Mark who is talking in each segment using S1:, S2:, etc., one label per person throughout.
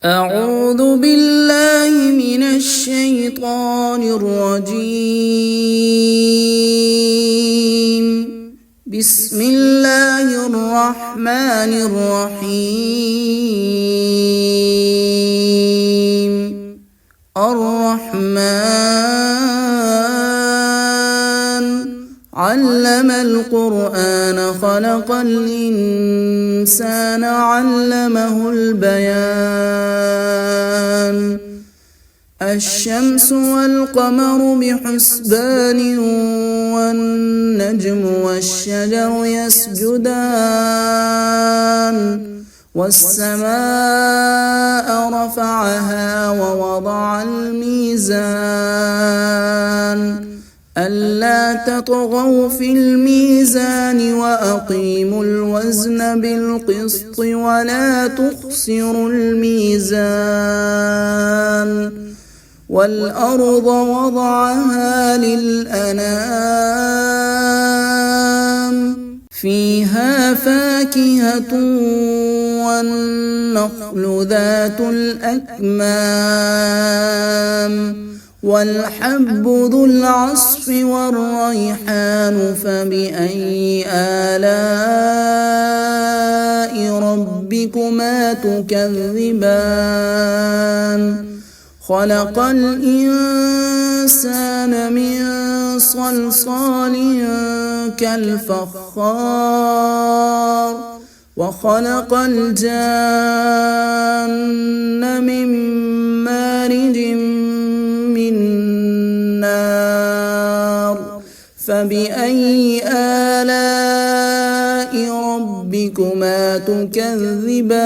S1: أعوذ بالله من الشيطان الرجيم. بسم الله الرحمن الرحيم. الرحمن علم القرآن خلق الإنسان علمه البيان. الشمس والقمر بحسبان والنجم والشجر يسجدان والسماء رفعها ووضع الميزان ألا تطغوا في الميزان وأقيموا الوزن بالقسط ولا تخسروا الميزان. والأرض وضعها للأنام فيها فاكهة والنخل ذات الأكمام والحب ذو العصف والريحان فبأي آلاء ربكما تكذبان. خلق الإنسان من صلصال كالفخار وخلق الجان من مارج من نار فبأي آلاء ربكما تكذبان.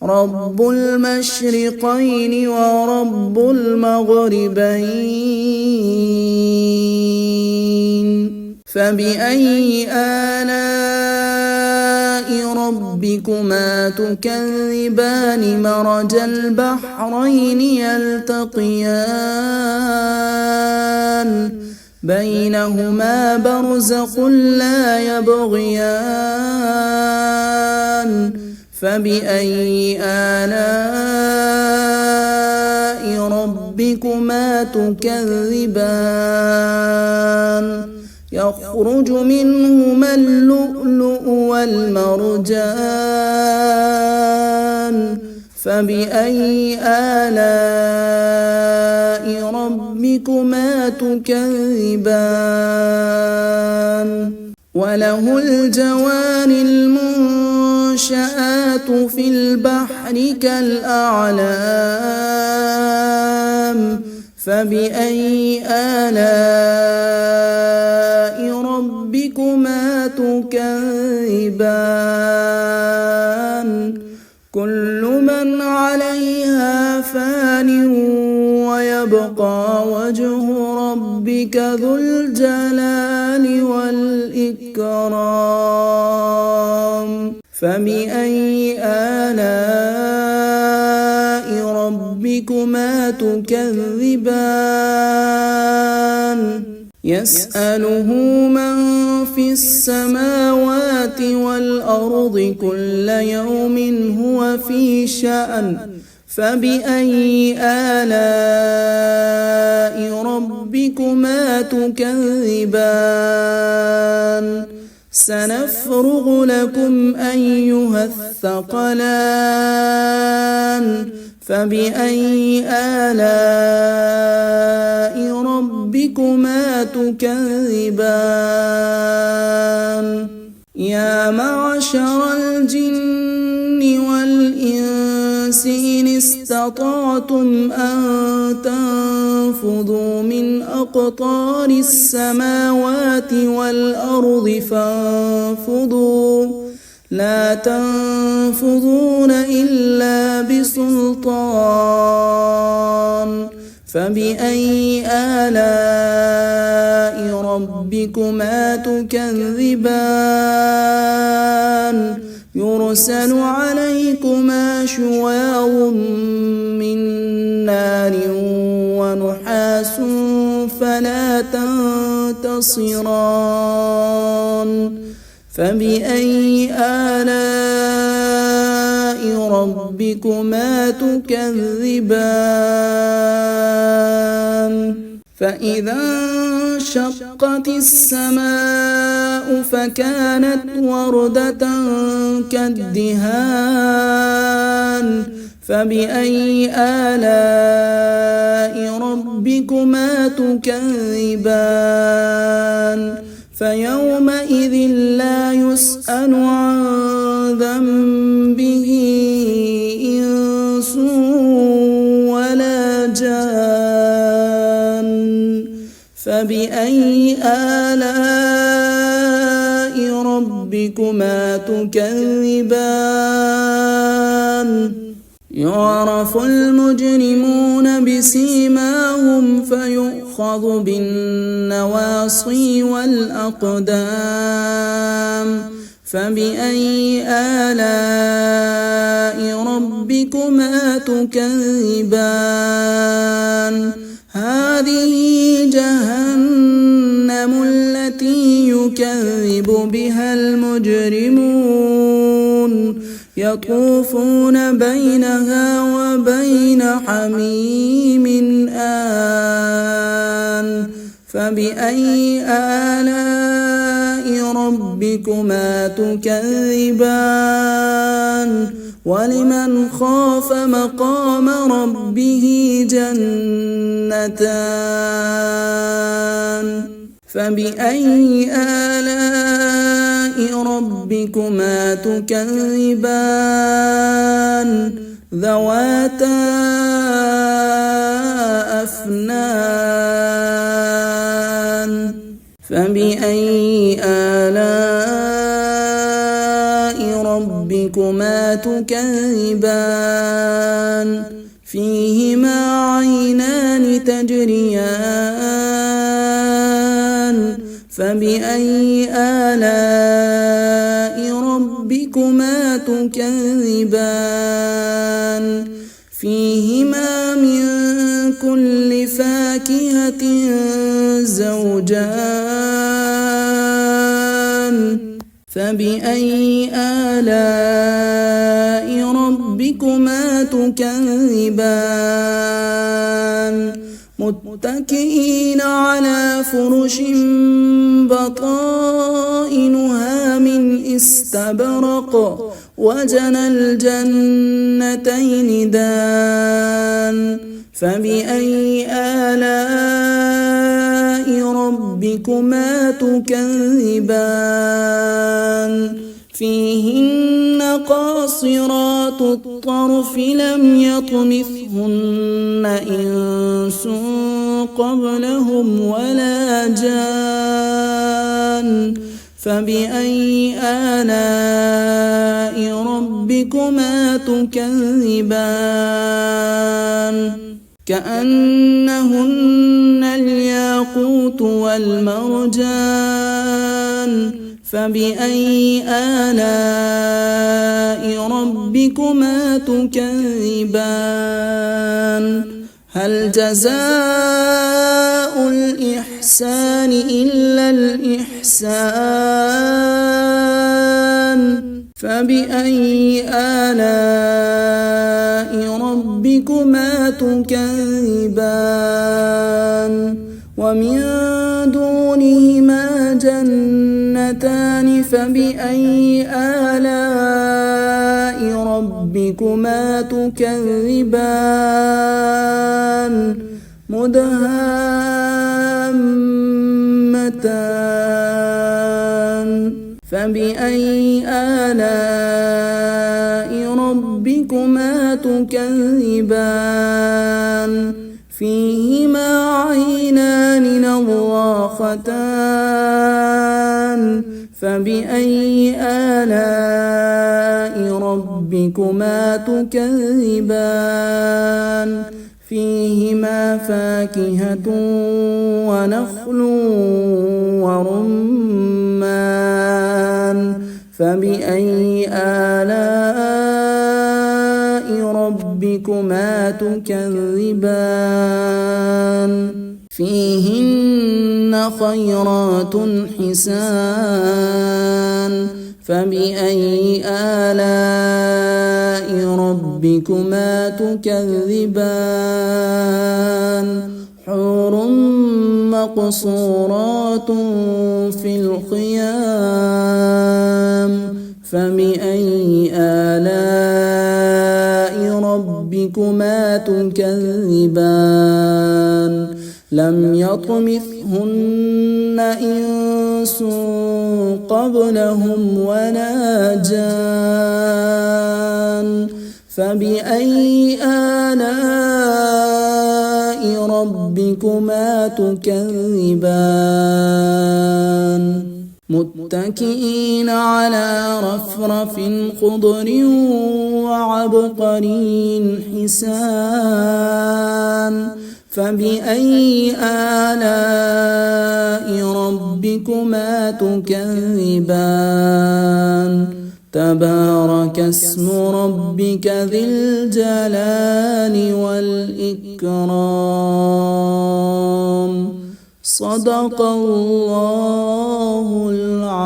S1: رب المشرقين ورب المغربين فبأي آلاء ربكما تكذبان. مرج البحرين يلتقيان بينهما برزخ لا يبغيان فبأي آلاء ربكما تكذبان. يخرج منهما اللؤلؤ والمرجان فبأي آلاء ربكما تكذبان. وله الجوار المنشآت في البحر كالأعلام فبأي آلاء ربكما تكذبان. كل من عليها فان ويبقى وجه ربك ذو الجلال والإكرام فبأي آلاء ربكما تكذبان. يسأله من في السماوات والأرض كل يوم هو في شأن فبأي آلاء ربكما تكذبان. سنفرغ لكم أيها الثقلان فبأي آلاء ربكما تكذبان. يا معشر الجن والإنس إن استطعتم أن تنفذوا من أقطار السماوات والأرض فانفذوا لا تنفذون إلا بسلطان فبأي آلاء ربكما تكذبان. يرسل عليكما شواظ من نار ونحاس فلا تنتصران فبأي آلاء ربكما تكذبان فإذا انشقت السماء فكانت وردة كالدهان فبأي آلاء ربكما تكذبان فيومئذ لا يسأل عن ذنبه إنس ولا جان فبأي آلاء ربكما تكذبان يعرف المجرمون بسيماهم فيؤخذ بالنواصي والأقدام فبأي آلاء ربكما تكذبان هذه جهنم التي يكذب بها المجرمون يطوفون بينها وبين حميم آن فبأي آلاء ربكما تكذبان ولمن خاف مقام ربه جنتان فبأي آلاء ربكما تكذبان ذواتا أفنان فبأي آلاء ربكما تكذبان فيهما عينان تجريان فبأي آلاء ربكما تكذبان فيهما من كل فاكهة زوجان فبأي آلاء ربكما تكذبان متكئين على فرش بطائنها من استبرق وجنى الجنتين دان فبأي آلاء ربكما تكذبان فيهن قاصرات الطرف لم يطمثهن إنس قبلهم ولا جان فبأي آلاء ربكما تكذبان كأنهن الياقوت والمرجان فبأي آلاء ربكما تكذبان هل جزاء الإحسان إلا الإحسان فبأي آلاء ربكما تكذبان ومن دونهما جنتان فبأي آلاء ربكما تكذبان مدهامتان فبأي آلاء ربكما تكذبان فيهما عينان نضاختان فبأي آلاء ربكما تكذبان فيهما فاكهة ونخل ورمان فبأي آلاء ربكما تكذبان فيهن خيرات حسان فبأي آلاء ربكما تكذبان حور مقصورات في الخيام فبأي آلاء ربكما تكذبان لم يطمثهن إنس قبلهم ولا جان فبأي آلاء ربكما تكذبان متكئين على رفرف خضر وعبقري حسان فبأي آلاء ربكما تكذبان تبارك اسم ربك ذي الجلال والإكرام صدق الله العظيم.